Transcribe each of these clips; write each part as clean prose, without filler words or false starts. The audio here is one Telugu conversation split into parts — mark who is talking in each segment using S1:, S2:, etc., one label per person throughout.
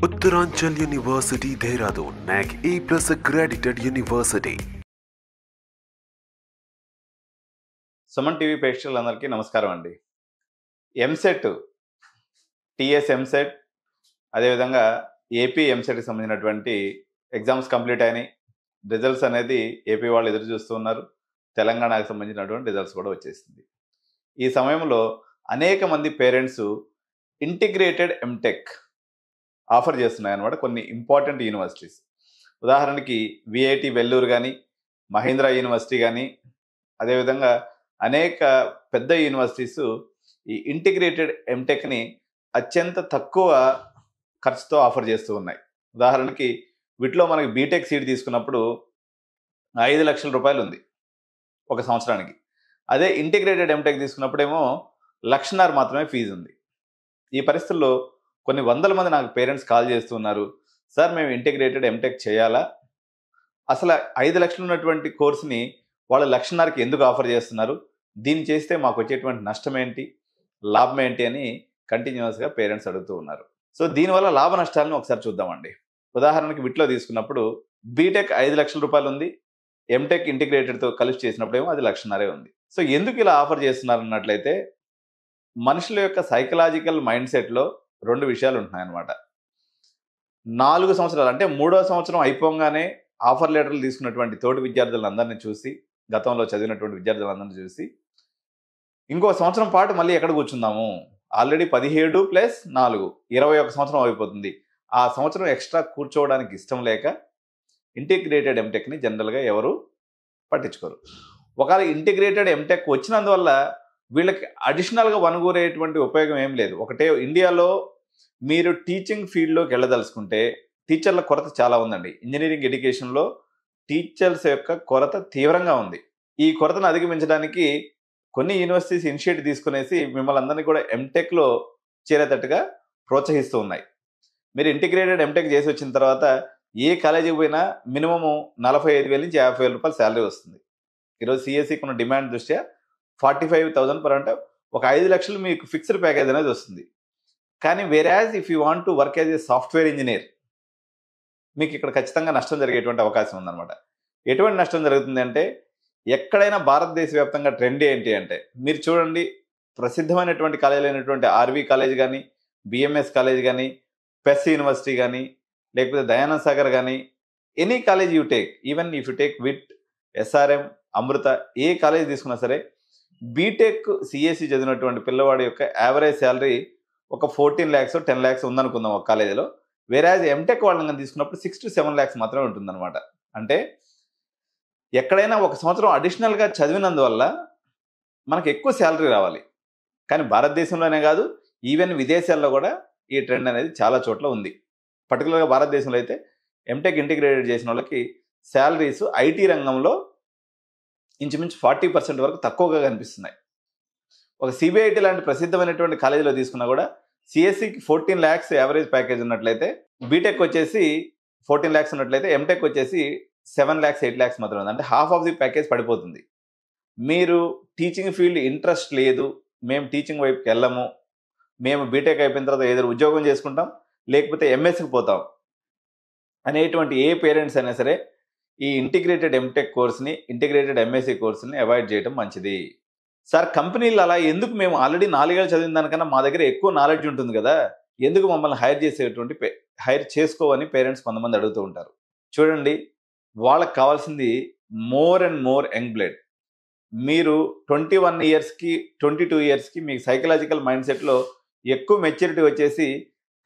S1: Uttaranchal University, Dehradun, NAC A+ accredited university.
S2: Suman TV ప్రేక్షకులందరికీ నమస్కారం అండి. ఎంసెట్, టీఎస్ ఎంసెట్, అదేవిధంగా ఏపీ ఎంసెట్కి సంబంధించినటువంటి ఎగ్జామ్స్ కంప్లీట్ అయినాయి. రిజల్ట్స్ అనేది ఏపీ వాళ్ళు ఎదురు చూస్తూ ఉన్నారు. తెలంగాణకు సంబంధించినటువంటి రిజల్ట్స్ కూడా వచ్చేసింది. ఈ సమయంలో అనేక మంది పేరెంట్స్ ఇంటిగ్రేటెడ్ ఎంటెక్ ఆఫర్ చేస్తున్నాయన్నమాట కొన్ని ఇంపార్టెంట్ యూనివర్సిటీస్. ఉదాహరణకి విఐటి వెల్లూరు కానీ, మహీంద్రా యూనివర్సిటీ కానీ, అదేవిధంగా అనేక పెద్ద యూనివర్సిటీస్ ఈ ఇంటిగ్రేటెడ్ ఎంటెక్ని అత్యంత తక్కువ ఖర్చుతో ఆఫర్ చేస్తూ ఉన్నాయి. ఉదాహరణకి వీటిలో మనకి బీటెక్ సీట్ తీసుకున్నప్పుడు 5 లక్షల రూపాయలు ఉంది ఒక సంవత్సరానికి. అదే ఇంటిగ్రేటెడ్ ఎంటెక్ తీసుకున్నప్పుడేమో 1,50,000 మాత్రమే ఫీజు ఉంది. ఈ పరిస్థితుల్లో కొన్ని వందల మంది నాకు పేరెంట్స్ కాల్ చేస్తున్నారు, సార్ మేము ఇంటిగ్రేటెడ్ ఎంటెక్ చేయాలా, అసలు 5 లక్షలు ఉన్నటువంటి కోర్సుని వాళ్ళు 1,50,000కి ఎందుకు ఆఫర్ చేస్తున్నారు, దీన్ని చేస్తే మాకు వచ్చేటువంటి నష్టం ఏంటి, లాభం ఏంటి అని కంటిన్యూస్గా పేరెంట్స్ అడుగుతూ ఉన్నారు. సో దీనివల్ల లాభ నష్టాలను ఒకసారి చూద్దామండి. ఉదాహరణకి వీటిలో తీసుకున్నప్పుడు బీటెక్ 5 లక్షల రూపాయలు ఉంది, ఎంటెక్ ఇంటిగ్రేటెడ్తో కలిసి చేసినప్పుడేమో అది 1,50,000 ఉంది. సో ఎందుకు ఇలా ఆఫర్ చేస్తున్నారు అన్నట్లయితే మనుషుల యొక్క సైకలాజికల్ మైండ్ సెట్లో 2 విషయాలు ఉంటున్నాయన్నమాట. 4 సంవత్సరాలు అంటే 3వ సంవత్సరం అయిపోగానే ఆఫర్ లెటర్లు తీసుకున్నటువంటి తోటి విద్యార్థులందరినీ చూసి, గతంలో చదివినటువంటి విద్యార్థులందరినీ చూసి, ఇంకో సంవత్సరం పాటు మళ్ళీ ఎక్కడ కూర్చుందాము, ఆల్రెడీ 17 + 4 21 సంవత్సరం అయిపోతుంది, ఆ సంవత్సరం ఎక్స్ట్రా కూర్చోవడానికి ఇష్టం లేక ఇంటిగ్రేటెడ్ ఎంటెక్ని జనరల్గా ఎవరు పట్టించుకోరు. ఒకవేళ ఇంటిగ్రేటెడ్ ఎంటెక్ వచ్చినందువల్ల వీళ్ళకి అడిషనల్గా వనగూరేటువంటి ఉపయోగం ఏం లేదు. ఒకటే, ఇండియాలో మీరు టీచింగ్ ఫీల్డ్లోకి వెళ్ళదలుచుకుంటే టీచర్ల కొరత చాలా ఉందండి. ఇంజనీరింగ్ ఎడ్యుకేషన్లో టీచర్స్ యొక్క కొరత తీవ్రంగా ఉంది. ఈ కొరతను అధిగమించడానికి కొన్ని యూనివర్సిటీస్ ఇనిషియేటివ్ తీసుకునేసి మిమ్మల్ని అందరినీ కూడా ఎంటెక్లో చేరేటట్టుగా ప్రోత్సహిస్తూ ఉన్నాయి. మీరు ఇంటిగ్రేటెడ్ ఎంటెక్ చేసి వచ్చిన తర్వాత ఏ కాలేజీకి పోయినా మినిమము 45,000 నుంచి 50,000 రూపాయలు శాలరీ వస్తుంది. ఈరోజు సిఎస్సికి ఉన్న డిమాండ్ దృష్ట్యా 45,000 పర్ అంటే ఒక 5 లక్షలు మీకు ఫిక్స్డ్ ప్యాకేజ్ అనేది వస్తుంది. కానీ whereas if you want to work as a software engineer, మీకు ఇక్కడ ఖచ్చితంగా నష్టం జరిగేటువంటి అవకాశం ఉందన్నమాట. ఎటువంటి నష్టం జరుగుతుంది అంటే, ఎక్కడైనా భారతదేశ వ్యాప్తంగా ట్రెండ్ ఏంటి అంటే, మీరు చూడండి, ప్రసిద్ధమైనటువంటి కాలేజీలు అయినటువంటి ఆర్వి కాలేజ్ కానీ, బిఎంఎస్ కాలేజ్ కానీ, పెస్ యూనివర్సిటీ కానీ, లేకపోతే దయానంద్ సాగర్ కానీ, any college you take, even if you take VIT, SRM, Amrita, ఏ కాలేజ్ తీసుకున్నా సరే బీటెక్ సిఎస్సి చదివినటువంటి పిల్లవాడి యొక్క యావరేజ్ శాలరీ ఒక 14 lakhs 10 lakhs ఉందనుకుందాం ఒక కాలేజీలో. వేరాజ్ ఎంటెక్ వాళ్ళని తీసుకున్నప్పుడు 6 to 7 lakhs మాత్రమే ఉంటుందన్నమాట. అంటే ఎక్కడైనా ఒక సంవత్సరం అడిషనల్గా చదివినందువల్ల మనకు ఎక్కువ శాలరీ రావాలి. కానీ భారతదేశంలోనే కాదు, ఈవెన్ విదేశాల్లో కూడా ఈ ట్రెండ్ అనేది చాలా చోట్ల ఉంది. పర్టికులర్గా భారతదేశంలో అయితే ఎంటెక్ ఇంటిగ్రేటెడ్ చేసిన వాళ్ళకి శాలరీస్ ఐటీ రంగంలో ఇంచుమించు 40% వరకు తక్కువగా కనిపిస్తున్నాయి. ఒక సిబిఐటి లాంటి ప్రసిద్ధమైనటువంటి కాలేజీలో తీసుకున్నా కూడా సిఎస్సికి 14 lakhs యావరేజ్ ప్యాకేజ్ ఉన్నట్లయితే, బీటెక్ వచ్చేసి 14 lakhs ఉన్నట్లయితే, ఎంటెక్ వచ్చేసి 7 lakhs 8 lakhs మాత్రమే ఉంది. అంటే హాఫ్ ఆఫ్ ది ప్యాకేజ్ పడిపోతుంది. మీరు టీచింగ్ ఫీల్డ్ ఇంట్రెస్ట్ లేదు, మేము టీచింగ్ వైపుకి వెళ్ళము, మేము బీటెక్ అయిపోయిన తర్వాత ఏదో ఉద్యోగం చేసుకుంటాం లేకపోతే ఎంఎస్కి పోతాం అనేటువంటి ఏ పేరెంట్స్ అయినా సరే ఈ ఇంటిగ్రేటెడ్ ఎంటెక్ కోర్స్ని, ఇంటిగ్రేటెడ్ ఎంఎస్సి కోర్సుని అవాయిడ్ చేయడం మంచిది. సార్ కంపెనీలు అలా ఎందుకు, మేము ఆల్రెడీ 4 ఏళ్ళు చదివిన దానికన్నా మా దగ్గర ఎక్కువ నాలెడ్జ్ ఉంటుంది కదా, ఎందుకు మమ్మల్ని హైర్ చేసుకోవని పేరెంట్స్ కొంతమంది అడుగుతూ ఉంటారు. చూడండి, వాళ్ళకి కావాల్సింది more and more young blood. మీరు 21 yearsకి 22 yearsకి మీకు సైకలాజికల్ మైండ్ సెట్లో ఎక్కువ మెచ్యూరిటీ వచ్చేసి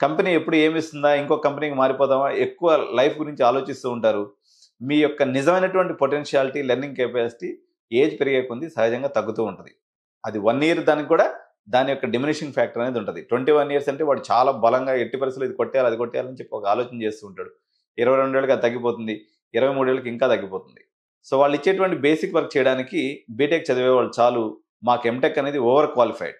S2: కంపెనీ ఎప్పుడు ఏమిస్తుందా, ఇంకో కంపెనీకి మారిపోదామా, ఎక్కువ లైఫ్ గురించి ఆలోచిస్తూ ఉంటారు. మీ యొక్క నిజమైనటువంటి పొటెన్షియాలిటీ, లెర్నింగ్ కెపాసిటీ ఏజ్ పెరిగే కొద్ది సహజంగా తగ్గుతూ ఉంటుంది. అది 1 year దానికి కూడా దాని యొక్క డిమినిషింగ్ ఫ్యాక్టర్ అనేది ఉంటుంది. 21 years అంటే వాడు చాలా బలంగా ఎట్టి పరిస్థితులు ఇది కొట్టేయాలి, అది కొట్టేయాలని చెప్పి ఒక ఆలోచన చేస్తూ ఉంటాడు. 22 ఏళ్ళకి అది తగ్గిపోతుంది, 23 ఏళ్ళకి ఇంకా తగ్గిపోతుంది. సో వాళ్ళు ఇచ్చేటువంటి బేసిక్ వర్క్ చేయడానికి బీటెక్ చదివే వాళ్ళు చాలు, మాకు ఎంటెక్ అనేది ఓవర్ క్వాలిఫైడ్.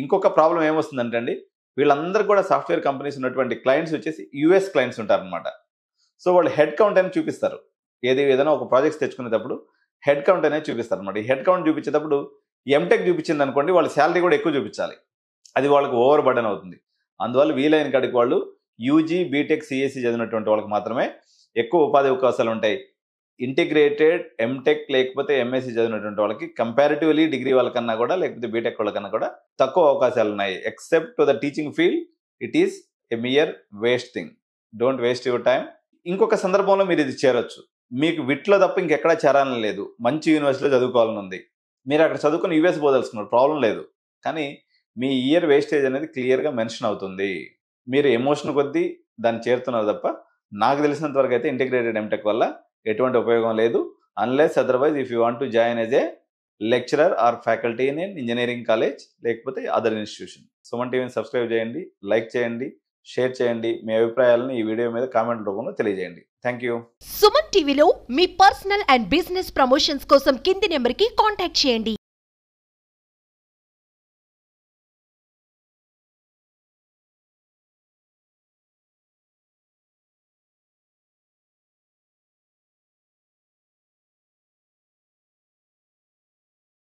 S2: ఇంకొక ప్రాబ్లం ఏమొస్తుందంటే అండి, వీళ్ళందరూ కూడా సాఫ్ట్వేర్ కంపెనీస్ ఉన్నటువంటి క్లయింట్స్ వచ్చేసి యూఎస్ క్లయింట్స్ ఉంటారనమాట. సో వాళ్ళు హెడ్ కౌంట్ అని చూపిస్తారు. ఏదైనా ఒక ప్రాజెక్ట్స్ తెచ్చుకునేటప్పుడు హెడ్ కౌంట్ అనేది చూపిస్తారు అనమాట. ఈ హెడ్ కౌంట్ చూపించేటప్పుడు ఎంటెక్ చూపించింది అనుకోండి, వాళ్ళ శాలరీ కూడా ఎక్కువ చూపించాలి. అది వాళ్ళకి ఓవర్ బర్డెన్ అవుతుంది. అందువల్ల వీలైన కాడికి వాళ్ళు యూజీ బీటెక్ సిఎస్సి చదివినటువంటి వాళ్ళకి మాత్రమే ఎక్కువ ఉపాధి అవకాశాలు ఉంటాయి. ఇంటిగ్రేటెడ్ ఎంటెక్ లేకపోతే ఎంఎస్సి చదివినటువంటి వాళ్ళకి కంపారిటివ్లీ డిగ్రీ వాళ్ళకన్నా కూడా లేకపోతే బీటెక్ వాళ్ళకన్నా కూడా తక్కువ అవకాశాలు ఉన్నాయి. Except to the teaching field it is a mere waste thing. Don't waste your time. ఇంకొక సందర్భంలో మీరు ఇది చేరొచ్చు. మీకు విట్లో తప్ప ఇంకెక్కడా చేరాలని లేదు, మంచి యూనివర్సిటీలో చదువుకోవాలని ఉంది, మీరు అక్కడ చదువుకుని యూఎస్ పోదలుచుకున్నారు, ప్రాబ్లం లేదు. కానీ మీ ఇయర్ వేస్టేజ్ అనేది క్లియర్గా మెన్షన్ అవుతుంది. మీరు ఎమోషన్ కొద్దీ దాన్ని చేరుతున్నారు తప్ప నాకు తెలిసినంత వరకు అయితే ఇంటిగ్రేటెడ్ ఎంటెక్ వల్ల ఎటువంటి ఉపయోగం లేదు. Unless otherwise if you want to join as a lecturer or faculty in engineering college లేకపోతే అదర్ ఇన్స్టిట్యూషన్. సుమన్ టీవీని సబ్స్క్రైబ్ చేయండి, లైక్ చేయండి, షేర్ చేయండి. మీ అభిప్రాయాలను ఈ వీడియో మీద కామెంట్ రూపంలో తెలియజేయండి. Thank you.
S3: సుమన్ టీవీలో మీ పర్సనల్ అండ్ బిజినెస్ ప్రమోషన్స్ కోసం కింది నెంబర్కి కాంటాక్ట్ చేయండి.